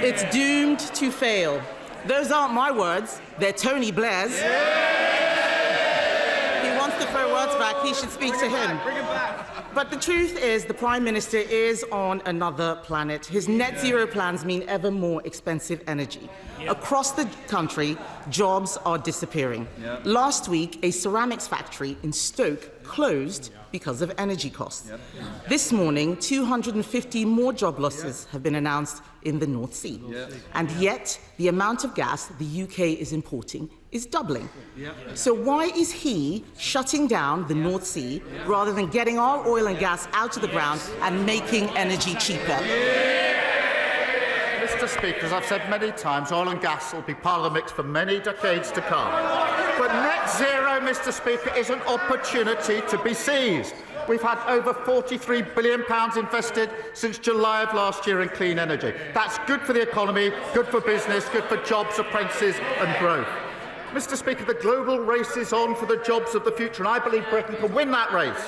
It's doomed to fail. Those aren't my words. They're Tony Blair's. He wants to throw words back. He should speak to him. Bring him back. But the truth is, the Prime Minister is on another planet. His net zero plans mean ever more expensive energy. Across the country, jobs are disappearing. Last week, a ceramics factory in Stoke closed because of energy costs. This morning, 250 more job losses have been announced in the North Sea. And yet, the amount of gas the UK is importing is doubling. So why is he shutting down the North Sea rather than getting our oil and gas out of the ground and making energy cheaper? Mr. Speaker, as I've said many times, oil and gas will be part of the mix for many decades to come. But net zero, Mr. Speaker, is an opportunity to be seized. We've had over £43 billion invested since July of last year in clean energy. That's good for the economy, good for business, good for jobs, apprentices and growth. Mr. Speaker, the global race is on for the jobs of the future, and I believe Britain can win that race.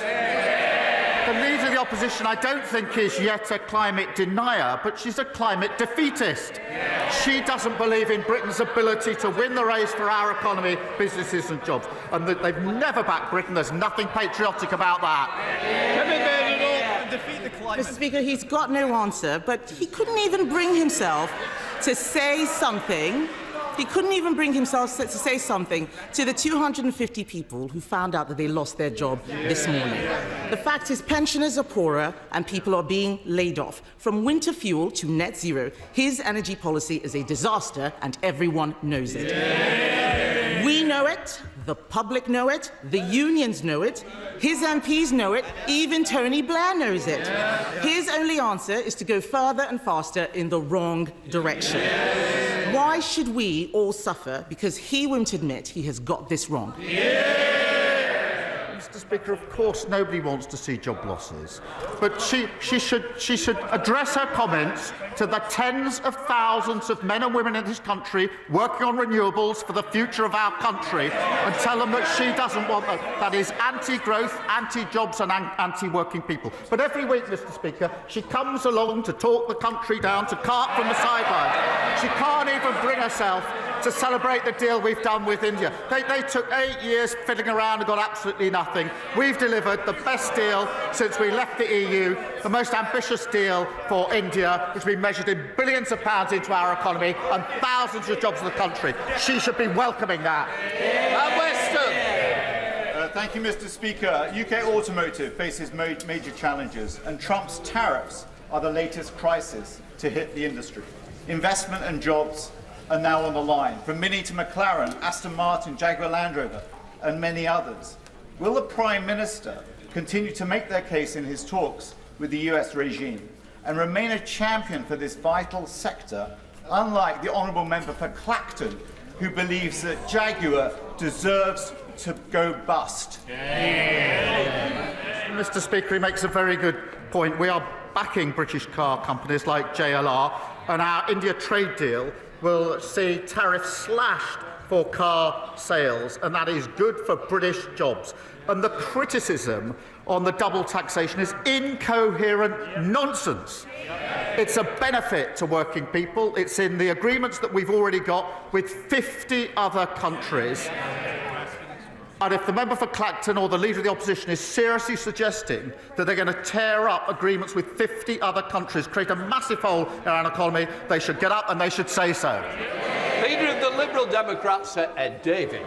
The Leader of the Opposition, I don't think, is yet a climate denier, but she's a climate defeatist. She doesn't believe in Britain's ability to win the race for our economy, businesses and jobs. And they've never backed Britain. There's nothing patriotic about that. Defeat the climate. Mr. Speaker, he's got no answer, but he couldn't even bring himself to say something. He couldn't even bring himself to say something to the 250 people who found out that they lost their job this morning. The fact is, pensioners are poorer and people are being laid off. From winter fuel to net zero, his energy policy is a disaster and everyone knows it. We know it, the public know it, the unions know it, his MPs know it, even Tony Blair knows it. His only answer is to go further and faster in the wrong direction. Why should we all suffer because he won't admit he has got this wrong? Mr. Speaker, of course nobody wants to see job losses, but she should address her comments to the tens of thousands of men and women in this country working on renewables for the future of our country and tell them that she doesn't want that. That is anti-growth, anti-jobs and anti-working people. But every week, Mr. Speaker, she comes along to talk the country down, to cart from the sidelines. She can't even bring herself to celebrate the deal we've done with India. They took 8 years fiddling around and got absolutely nothing. We've delivered the best deal since we left the EU, the most ambitious deal for India, which has been measured in billions of pounds into our economy and thousands of jobs in the country. She should be welcoming that. Thank you, Mr. Speaker. UK Automotive faces major challenges, and Trump's tariffs are the latest crisis to hit the industry. Investment and jobs are now on the line, from Mini to McLaren, Aston Martin, Jaguar Land Rover, and many others. Will the Prime Minister continue to make their case in his talks with the US regime and remain a champion for this vital sector, unlike the Honourable Member for Clacton, who believes that Jaguar deserves to go bust? Mr. Speaker, he makes a very good point. We are backing British car companies like JLR, and our India trade deal will see tariffs slashed for car sales, and that is good for British jobs. And the criticism on the double taxation is incoherent nonsense. It's a benefit to working people. It's in the agreements that we've already got with 50 other countries. And if the member for Clacton or the Leader of the Opposition is seriously suggesting that they're going to tear up agreements with 50 other countries, create a massive hole in our economy, they should get up and they should say so. Leader of the Liberal Democrats, Sir Ed Davey.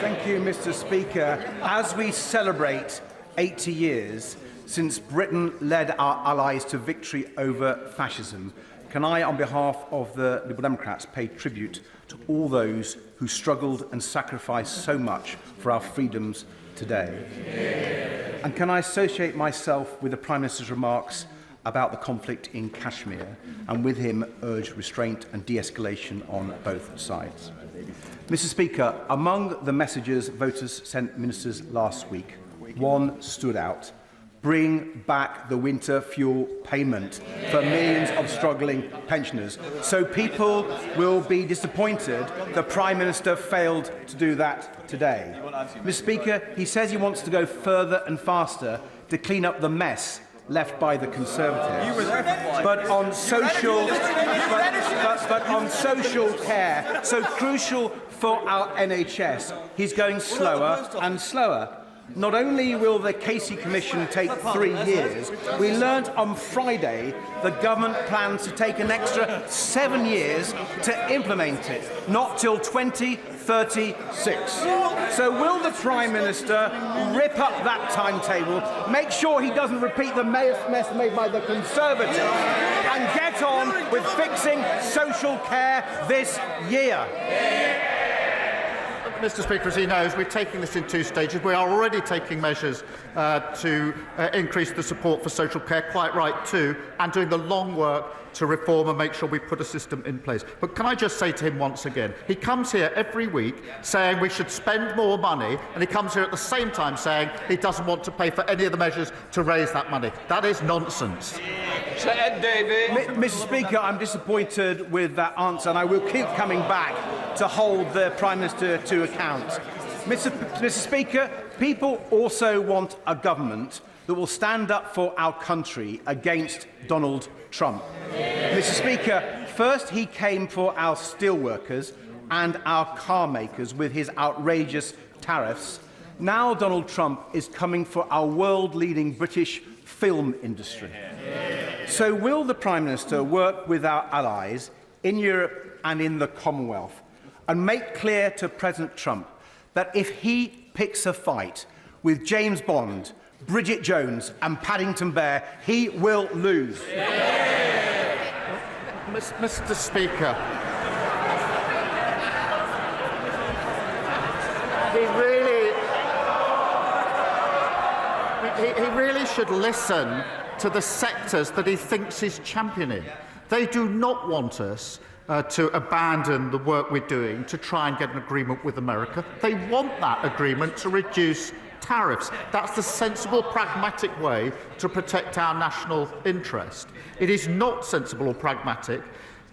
Thank you, Mr. Speaker. As we celebrate 80 years since Britain led our allies to victory over fascism, can I, on behalf of the Liberal Democrats, pay tribute to all those who struggled and sacrificed so much for our freedoms today? And can I associate myself with the Prime Minister's remarks about the conflict in Kashmir, and with him urge restraint and de-escalation on both sides? Mr. Speaker, among the messages voters sent ministers last week, one stood out: bring back the winter fuel payment for millions of struggling pensioners. So people will be disappointed the Prime Minister failed to do that today. Mr. Speaker, he says he wants to go further and faster to clean up the mess left by the Conservatives. But on social, but on social care, so crucial for our NHS, he's going slower and slower. Not only will the Casey Commission take 3 years, we learnt on Friday the government plans to take an extra 7 years to implement it, not till 2036. So will the Prime Minister rip up that timetable, make sure he doesn't repeat the mess made by the Conservatives, and get on with fixing social care this year? Mr. Speaker, as he knows, we're taking this in 2 stages. We are already taking measures to increase the support for social care, quite right too, and doing the long work to reform and make sure we put a system in place. But can I just say to him once again, he comes here every week saying we should spend more money, and he comes here at the same time saying he doesn't want to pay for any of the measures to raise that money. That is nonsense. Sir Ed Davey. Mr. Speaker, I'm disappointed with that answer, and I will keep coming back to hold the Prime Minister to account. Mr. Speaker, people also want a government that will stand up for our country against Donald Trump. Mr. Speaker, first he came for our steelworkers and our car makers with his outrageous tariffs. Now Donald Trump is coming for our world-leading British film industry. So will the Prime Minister work with our allies in Europe and in the Commonwealth and make clear to President Trump that if he picks a fight with James Bond, Bridget Jones and Paddington Bear, he will lose? Mr. Speaker, he really should listen to the sectors that he thinks he's championing. They do not want us to abandon the work we're doing to try and get an agreement with America. They want that agreement to reduce tariffs. That's the sensible, pragmatic way to protect our national interest. It is not sensible or pragmatic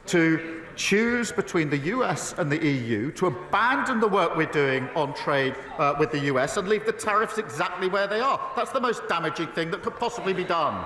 to choose between the US and the EU, to abandon the work we're doing on trade with the US and leave the tariffs exactly where they are. That's the most damaging thing that could possibly be done.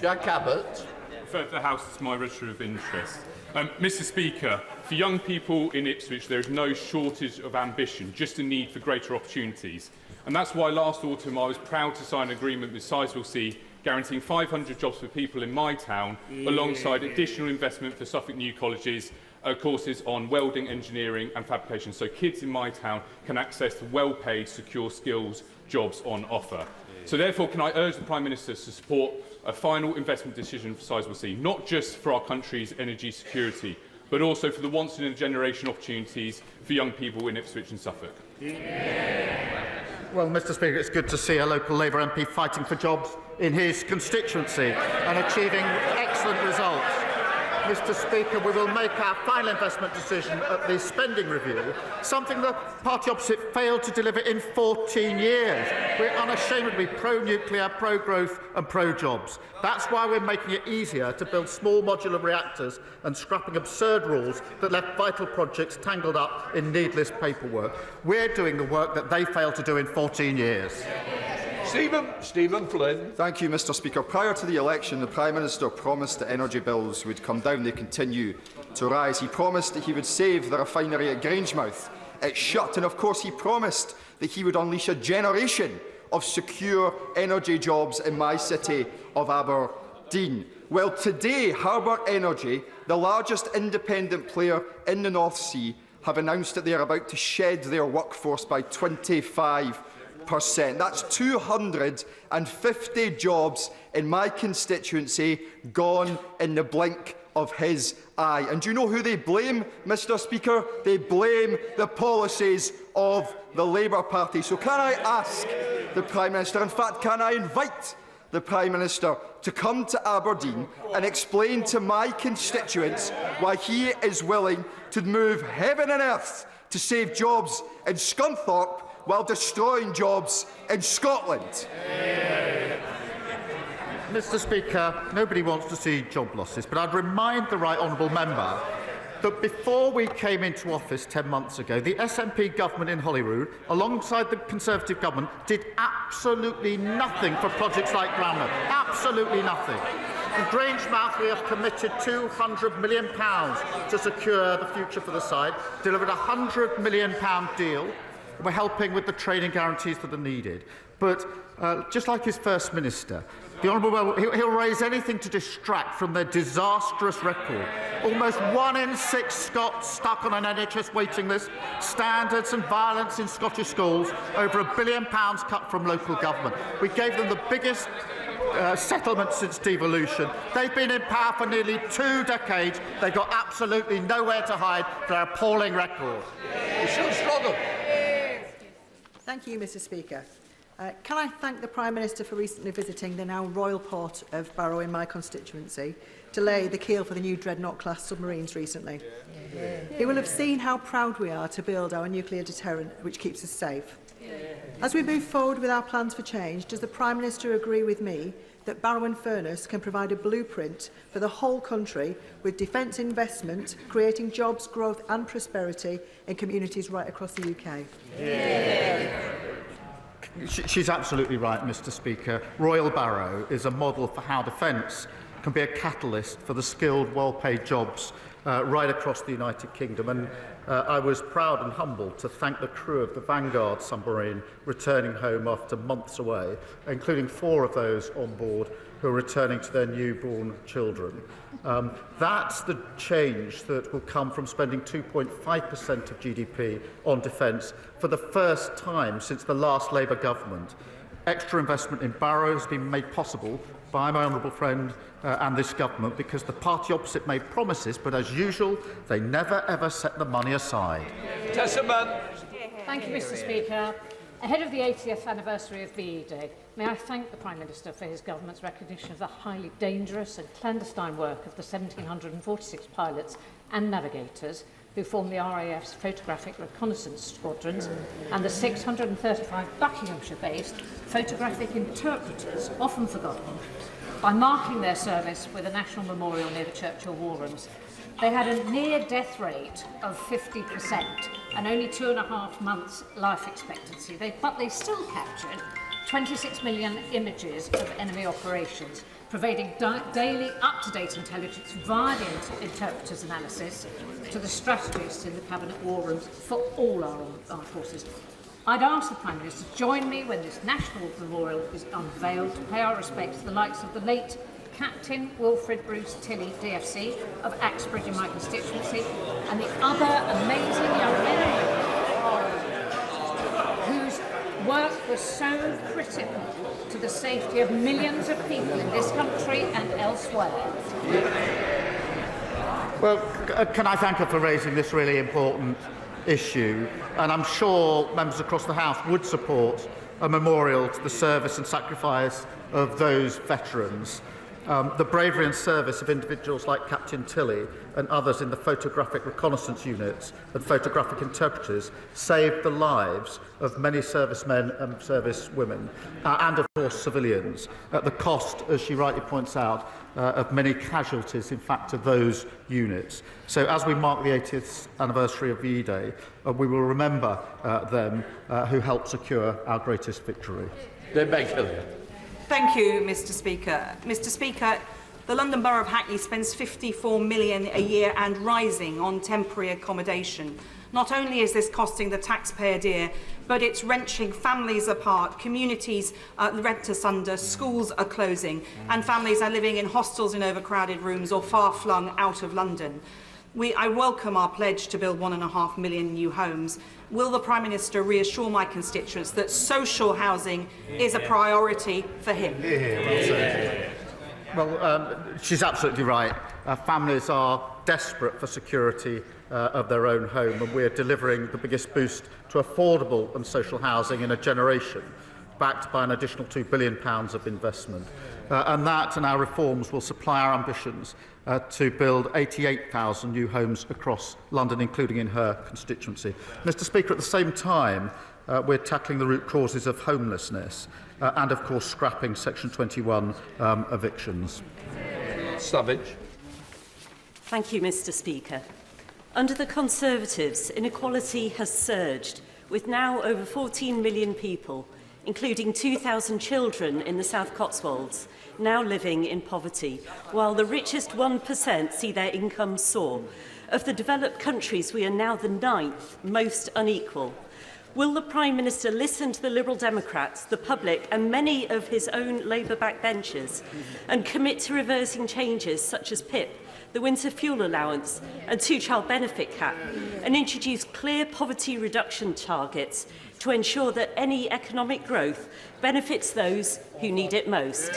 Jack Abbott. Refer to the House as my register of interest. Mr. Speaker, for young people in Ipswich, there is no shortage of ambition, just a need for greater opportunities. And that's why last autumn I was proud to sign an agreement with Sizewell guaranteeing 500 jobs for people in my town, alongside additional investment for Suffolk New College's courses on welding, engineering and fabrication, so kids in my town can access the well-paid, secure skills jobs on offer. So therefore, can I urge the Prime Minister to support a final investment decision for Sizewell, not just for our country's energy security, but also for the once-in-a-generation opportunities for young people in Ipswich and Suffolk? Well, Mr. Speaker, it's good to see a local Labour MP fighting for jobs in his constituency and achieving excellent results. Mr. Speaker, we will make our final investment decision at the spending review, something the party opposite failed to deliver in 14 years. We're unashamedly pro-nuclear, pro-growth and pro-jobs. That's why we're making it easier to build small modular reactors and scrapping absurd rules that left vital projects tangled up in needless paperwork. We're doing the work that they failed to do in 14 years. Stephen Flynn. Thank you, Mr. Speaker. Prior to the election, the Prime Minister promised that energy bills would come down. They continue to rise. He promised that he would save the refinery at Grangemouth. It's shut. And of course, he promised that he would unleash a generation of secure energy jobs in my city of Aberdeen. Well, today, Harbour Energy, the largest independent player in the North Sea, have announced that they are about to shed their workforce by 25%. That's 250 jobs in my constituency gone in the blink of his eye. And do you know who they blame, Mr. Speaker? They blame the policies of the Labour Party. So can I ask the Prime Minister, in fact, can I invite the Prime Minister to come to Aberdeen and explain to my constituents why he is willing to move heaven and earth to save jobs in Scunthorpe while destroying jobs in Scotland? Mr. Speaker, nobody wants to see job losses, but I'd remind the right honourable member that before we came into office 10 months ago, the SNP government in Holyrood, alongside the Conservative government, did absolutely nothing for projects like Grantham. Absolutely nothing. In Grangemouth, we have committed £200 million to secure the future for the site, delivered a £100 million deal. We're helping with the training guarantees that are needed. But just like his First Minister, the Honourable he'll raise anything to distract from their disastrous record. Almost 1 in 6 Scots stuck on an NHS waiting list, standards and violence in Scottish schools, over £1 billion cut from local government. We gave them the biggest settlement since devolution. They've been in power for nearly 2 decades. They've got absolutely nowhere to hide their appalling record. You should struggle. Thank you, Mr. Speaker. Can I thank the Prime Minister for recently visiting the now royal port of Barrow in my constituency to lay the keel for the new Dreadnought-class submarines recently. He will have seen how proud we are to build our nuclear deterrent, which keeps us safe. As we move forward with our plans for change, does the Prime Minister agree with me that Barrow and Furness can provide a blueprint for the whole country with defence investment, creating jobs, growth and prosperity in communities right across the UK? She's absolutely right, Mr. Speaker. Royal Barrow is a model for how defence can be a catalyst for the skilled, well-paid jobs right across the United Kingdom. And I was proud and humbled to thank the crew of the Vanguard submarine returning home after months away, including 4 of those on board who are returning to their newborn children. That's the change that will come from spending 2.5% of GDP on defence for the first time since the last Labour government. Extra investment in Barrow has been made possible by my honourable friend and this government because the party opposite made promises, but as usual, they never ever set the money aside. Thank you, Mr. Speaker. Ahead of the 80th anniversary of VE Day, may I thank the Prime Minister for his government's recognition of the highly dangerous and clandestine work of the 1,746 pilots and navigators who form the RAF's photographic reconnaissance squadrons and the 635 Buckinghamshire-based photographic interpreters, often forgotten, by marking their service with a national memorial near the Churchill War Rooms. They had a near-death rate of 50% and only 2.5 months life expectancy, but they still captured 26 million images of enemy operations, providing daily up-to-date intelligence via the interpreter's analysis to the strategists in the Cabinet War Rooms for all our armed forces. I'd ask the Prime Minister to join me when this national memorial is unveiled to pay our respects to the likes of the late Captain Wilfred Bruce Tilley, DFC, of Axbridge in my constituency, and the other amazing young men and women whose work was so critical to the safety of millions of people in this country and elsewhere. Well, can I thank her for raising this really important issue? And I'm sure members across the House would support a memorial to the service and sacrifice of those veterans. The bravery and service of individuals like Captain Tilley and others in the photographic reconnaissance units and photographic interpreters saved the lives of many servicemen and servicewomen and, of course, civilians at the cost, as she rightly points out, of many casualties, in fact, of those units. So as we mark the 80th anniversary of VE Day, we will remember them who helped secure our greatest victory. Thank you, Mr. Speaker. Mr. Speaker, the London Borough of Hackney spends £54 million a year and rising on temporary accommodation. Not only is this costing the taxpayer dear, but it's wrenching families apart, communities rent asunder, schools are closing, and families are living in hostels in overcrowded rooms or far-flung out of London. I welcome our pledge to build 1.5 million new homes. Will the Prime Minister reassure my constituents that social housing is a priority for him? Well, she's absolutely right. Families are desperate for security of their own home, and we're delivering the biggest boost to affordable and social housing in a generation, backed by an additional £2 billion of investment. And that and our reforms will supply our ambitions to build 88,000 new homes across London, including in her constituency. Mr. Speaker, at the same time, we're tackling the root causes of homelessness and, of course, scrapping Section 21 evictions. Savage. Thank you, Mr. Speaker. Under the Conservatives, inequality has surged, with now over 14 million people, including 2,000 children in the South Cotswolds, now living in poverty, while the richest 1% see their incomes soar. Of the developed countries, we are now the 9th most unequal. Will the Prime Minister listen to the Liberal Democrats, the public and many of his own Labour backbenchers and commit to reversing changes such as PIP, the winter fuel allowance and two-child benefit cap, and introduce clear poverty reduction targets to ensure that any economic growth benefits those who need it most?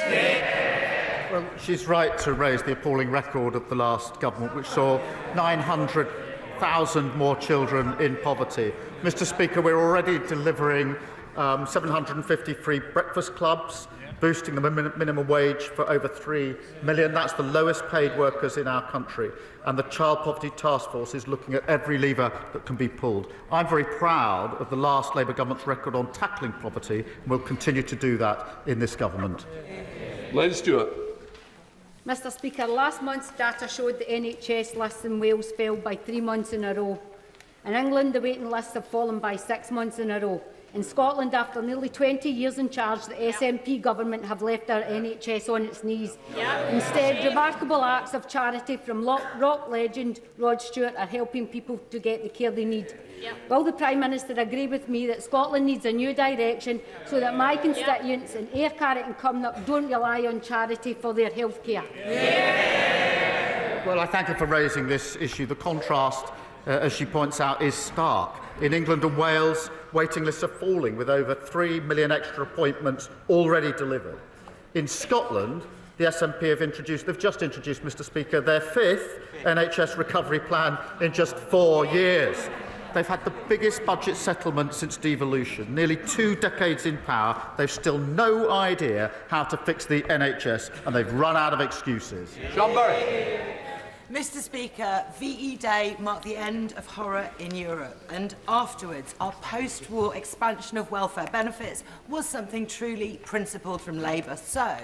Well, she's right to raise the appalling record of the last government, which saw 900,000 more children in poverty. Mr. Speaker, we're already delivering 750 free breakfast clubs, boosting the minimum wage for over 3 million. That's the lowest paid workers in our country. And the Child Poverty Task Force is looking at every lever that can be pulled. I'm very proud of the last Labour government's record on tackling poverty, and we'll continue to do that in this government. Lynn Stewart. Mr Speaker, last month's data showed the NHS lists in Wales fell by 3 months in a row. In England, the waiting lists have fallen by 6 months in a row. In Scotland, after nearly 20 years in charge, the SNP government have left our NHS on its knees. Instead, remarkable acts of charity from rock legend Rod Stewart are helping people to get the care they need. Will the Prime Minister agree with me that Scotland needs a new direction so that my constituents in Ayr, Carrick and Cumnock don't rely on charity for their health care? Well, I thank her for raising this issue. The contrast, as she points out, is stark. In England and Wales, waiting lists are falling, with over 3 million extra appointments already delivered. In Scotland, the SNP they've just introduced, Mr Speaker, their 5th NHS recovery plan in just 4 years. They've had the biggest budget settlement since devolution. Nearly 2 decades in power, they've still no idea how to fix the NHS, and they've run out of excuses. John Burry. Mr Speaker, VE Day marked the end of horror in Europe, and afterwards our post-war expansion of welfare benefits was something truly principled from Labour. So,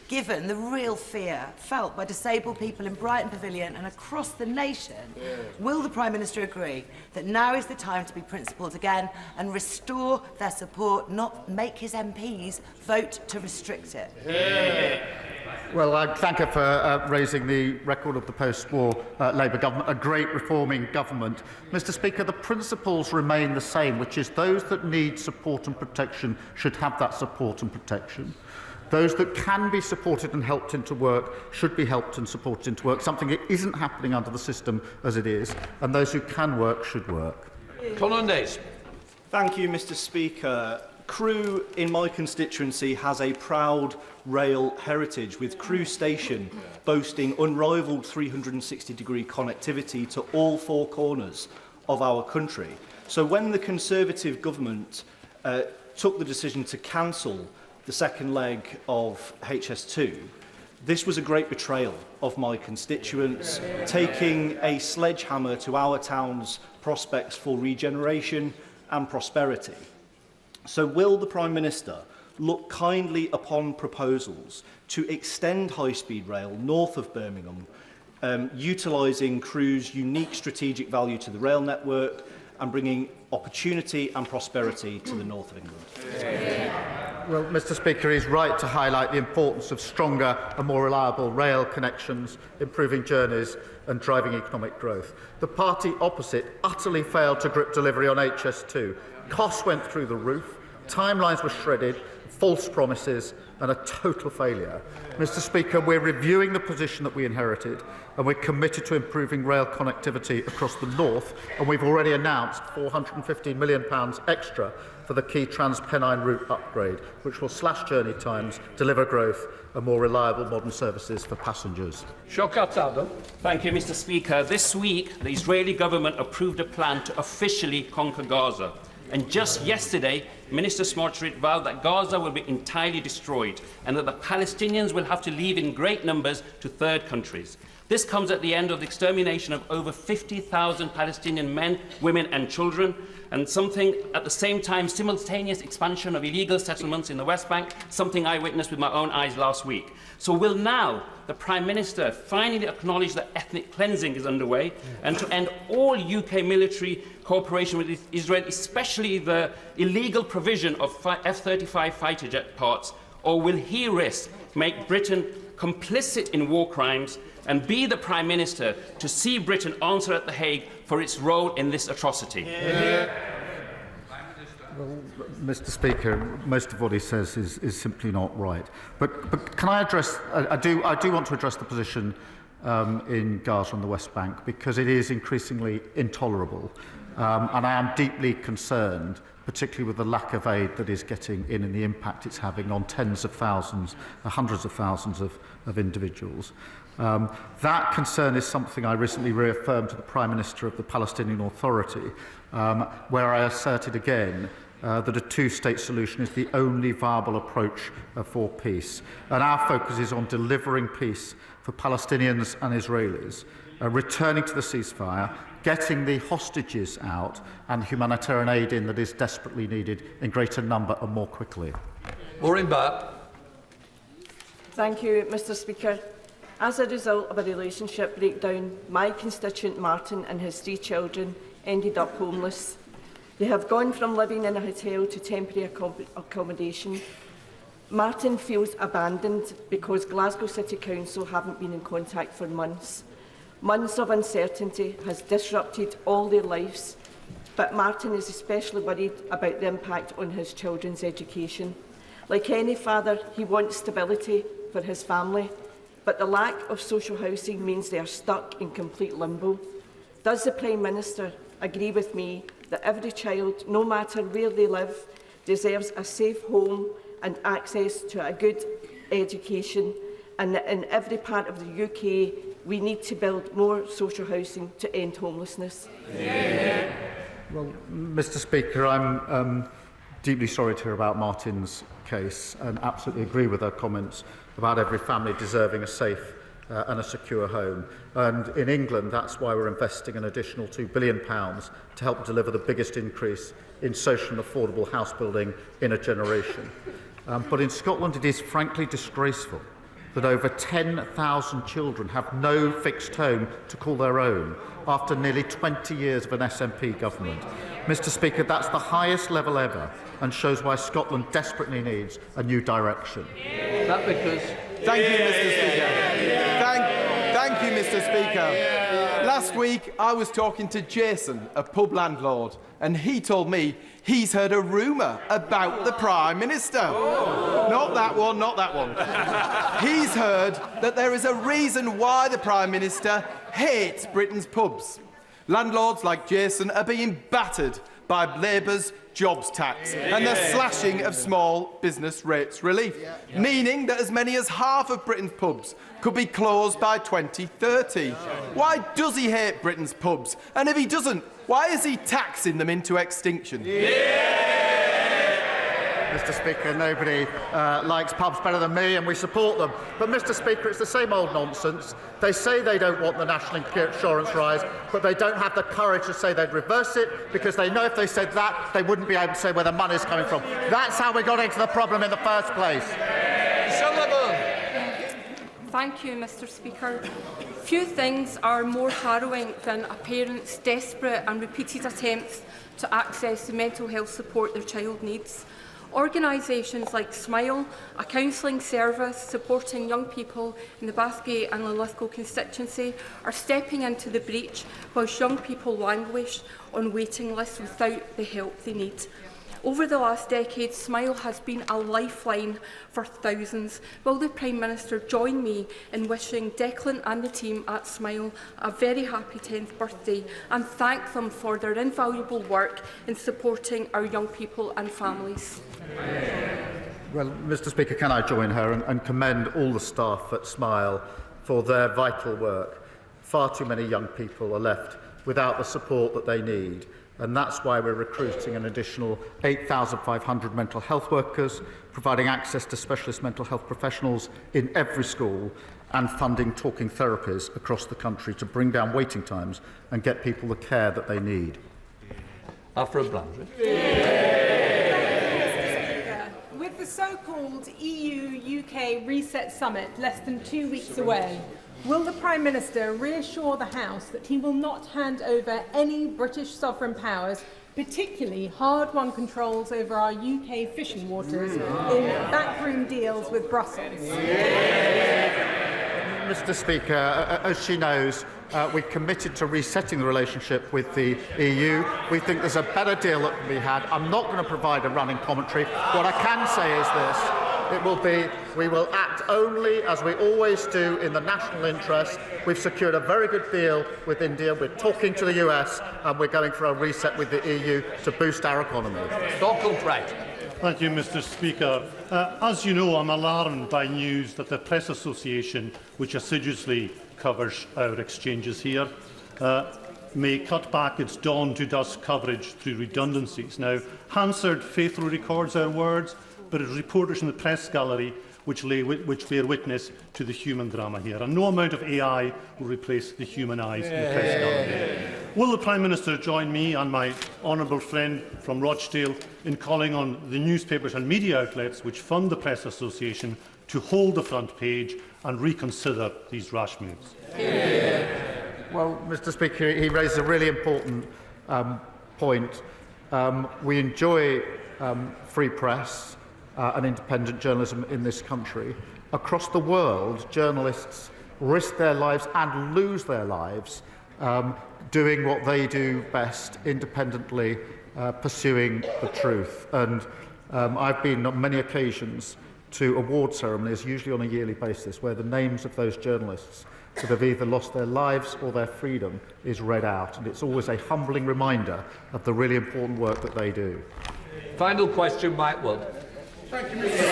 given the real fear felt by disabled people in Brighton Pavilion and across the nation, will the Prime Minister agree that now is the time to be principled again and restore their support, not make his MPs vote to restrict it? Well, I thank her for raising the record of the post-war Labour government, a great reforming government. Mr Speaker, the principles remain the same, which is those that need support and protection should have that support and protection. Those that can be supported and helped into work should be helped and supported into work, something that isn't happening under the system as it is, and those who can work should work. Conor Nace. Thank you, Mr Speaker. Crewe in my constituency has a proud rail heritage, with Crewe Station boasting unrivalled 360-degree connectivity to all 4 corners of our country. So when the Conservative government took the decision to cancel the second leg of HS2, this was a great betrayal of my constituents, taking a sledgehammer to our town's prospects for regeneration and prosperity. So will the Prime Minister look kindly upon proposals to extend high-speed rail north of Birmingham, utilising Crewe's unique strategic value to the rail network and bringing opportunity and prosperity to the north of England? Well, Mr Speaker, he's right to highlight the importance of stronger and more reliable rail connections, improving journeys and driving economic growth. The party opposite utterly failed to grip delivery on HS2. Costs went through the roof, timelines were shredded, false promises and a total failure. Mr Speaker, we're reviewing the position that we inherited, and we're committed to improving rail connectivity across the north, and we've already announced £415 million extra for the key Trans-Pennine route upgrade, which will slash journey times, deliver growth and more reliable modern services for passengers. Thank you, Mr Speaker. This week, the Israeli government approved a plan to officially conquer Gaza. And just yesterday, Minister Smotrich vowed that Gaza will be entirely destroyed and that the Palestinians will have to leave in great numbers to third countries. This comes at the end of the extermination of over 50,000 Palestinian men, women and children, and something at the same time simultaneous expansion of illegal settlements in the West Bank, something I witnessed with my own eyes last week. So will now the Prime Minister finally acknowledge that ethnic cleansing is underway and to end all UK military cooperation with Israel, especially the illegal provision of F-35 fighter jet parts, or will he risk make Britain complicit in war crimes and be the Prime Minister to see Britain answer at The Hague for its role in this atrocity? Well, Mr. Speaker, most of what he says is simply not right. But can I address? I do want to address the position in Gaza and the West Bank, because it is increasingly intolerable, and I am deeply concerned, particularly with the lack of aid that is getting in and the impact it's having on tens of thousands, hundreds of thousands of individuals. That concern is something I recently reaffirmed to the Prime Minister of the Palestinian Authority, where I asserted again that a two-state solution is the only viable approach for peace. And our focus is on delivering peace for Palestinians and Israelis, returning to the ceasefire, getting the hostages out and humanitarian aid in that is desperately needed in greater number and more quickly. Maureen Barr. Thank you, Mr. Speaker. As a result of a relationship breakdown, my constituent Martin and his 3 children ended up homeless. They have gone from living in a hotel to temporary accommodation. Martin feels abandoned because Glasgow City Council haven't been in contact for months. Months of uncertainty has disrupted all their lives, but Martin is especially worried about the impact on his children's education. Like any father, he wants stability for his family, but the lack of social housing means they are stuck in complete limbo. Does the Prime Minister agree with me that every child, no matter where they live, deserves a safe home and access to a good education, and that in every part of the UK we need to build more social housing to end homelessness? Yeah. Well, Mr. Speaker, I'm deeply sorry to hear about Martin's case and absolutely agree with her comments about every family deserving a safe and a secure home. And in England, that's why we're investing an additional £2 billion to help deliver the biggest increase in social and affordable house building in a generation. But in Scotland, it is frankly disgraceful that over 10,000 children have no fixed home to call their own after nearly 20 years of an SNP government. Mr. Speaker, that's the highest level ever and shows why Scotland desperately needs a new direction. That because... Thank you, Mr. Speaker. Thank you, Mr. Speaker. Last week, I was talking to Jason, a pub landlord, and he told me he's heard a rumour about the Prime Minister. Oh. Not that one, not that one. He's heard that there is a reason why the Prime Minister hates Britain's pubs. Landlords like Jason are being battered by Labour's jobs tax and the slashing of small business rates relief, meaning that as many as half of Britain's pubs could be closed by 2030. Why does he hate Britain's pubs? And if he doesn't, why is he taxing them into extinction? Mr. Speaker, nobody likes pubs better than me, and we support them. But, Mr. Speaker, it's the same old nonsense. They say they don't want the national insurance rise, but they don't have the courage to say they'd reverse it, because they know if they said that, they wouldn't be able to say where the money's coming from. That's how we got into the problem in the first place. Thank you, Mr. Speaker. Few things are more harrowing than a parent's desperate and repeated attempts to access the mental health support their child needs. Organisations like Smile, a counselling service supporting young people in the Bathgate and Linlithgow constituency, are stepping into the breach whilst young people languish on waiting lists without the help they need. Over the last decade, Smile has been a lifeline for thousands. Will the Prime Minister join me in wishing Declan and the team at Smile a very happy 10th birthday and thank them for their invaluable work in supporting our young people and families? Well, Mr. Speaker, can I join her and commend all the staff at Smile for their vital work. Far too many young people are left without the support that they need. And that's why we're recruiting an additional 8,500 mental health workers, providing access to specialist mental health professionals in every school, and funding talking therapies across the country to bring down waiting times and get people the care that they need. Alfred Blandry. With the so-called EU-UK Reset Summit less than 2 weeks away, will the Prime Minister reassure the House that he will not hand over any British sovereign powers, particularly hard-won controls over our UK fishing waters, in backroom deals with Brussels? Mr. Speaker, as she knows, we committed to resetting the relationship with the EU. We think there's a better deal that can be had. I'm not going to provide a running commentary. What I can say is this. We will act only, as we always do, in the national interest. We've secured a very good deal with India. We're talking to the US, and we're going for a reset with the EU to boost our economy. Thank you, Mr. Speaker. As you know, I'm alarmed by news that the Press Association, which assiduously covers our exchanges here, may cut back its dawn-to-dusk coverage through redundancies. Now, Hansard faithfully records our words, but it's reporters in the press gallery which bear witness to the human drama here. And no amount of AI will replace the human eyes in the press gallery. Will the Prime Minister join me and my honourable friend from Rochdale in calling on the newspapers and media outlets which fund the Press Association to hold the front page and reconsider these rash moves? Well, Mr. Speaker, he raised a really important point. We enjoy free press and independent journalism in this country. Across the world, journalists risk their lives and lose their lives doing what they do best, independently pursuing the truth. And I've been on many occasions to award ceremonies, usually on a yearly basis, where the names of those journalists that have either lost their lives or their freedom is read out. And it's always a humbling reminder of the really important work that they do. Final question, Mike Wood. Thank you, Mr. Speaker.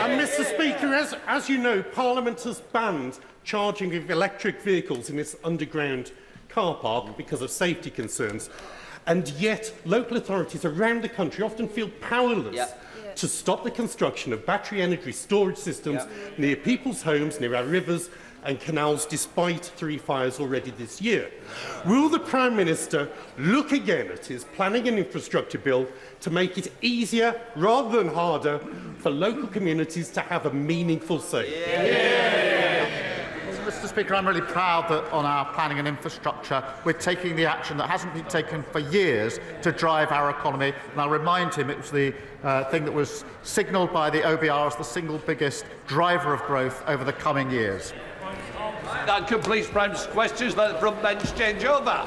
And Mr. Speaker, as you know, Parliament has banned charging of electric vehicles in its underground car park because of safety concerns. And yet, local authorities around the country often feel powerless to stop the construction of battery energy storage systems near people's homes, near our rivers and canals, despite 3 fires already this year. Will the Prime Minister look again at his planning and infrastructure bill to make it easier, rather than harder, for local communities to have a meaningful say? Mr. Speaker, I'm really proud that on our planning and infrastructure we're taking the action that hasn't been taken for years to drive our economy. And I'll remind him it was the thing that was signalled by the OBR as the single biggest driver of growth over the coming years. That completes Prime Minister's questions. Let the front bench change over.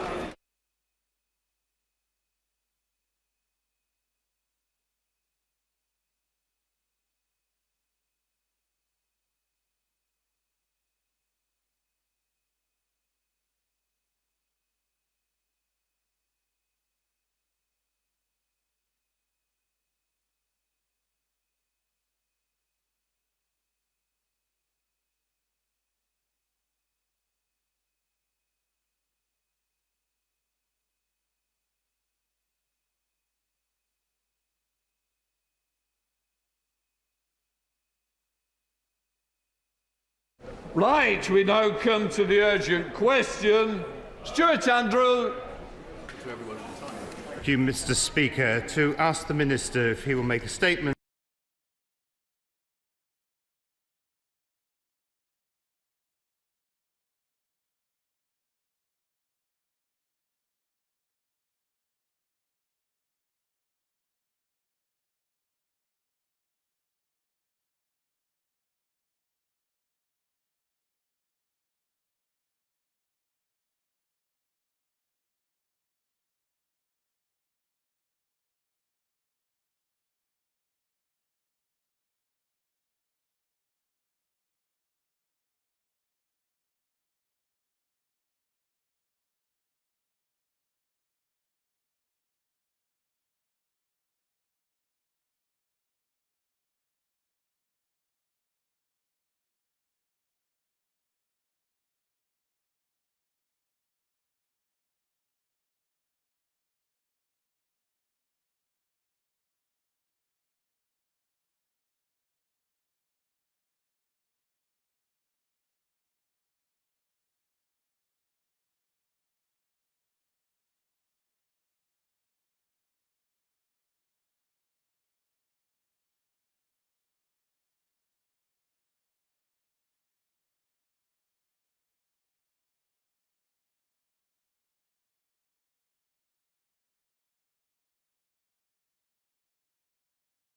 Right, we now come to the urgent question. Stuart Andrew. Thank you, Mr. Speaker. To ask the Minister if he will make a statement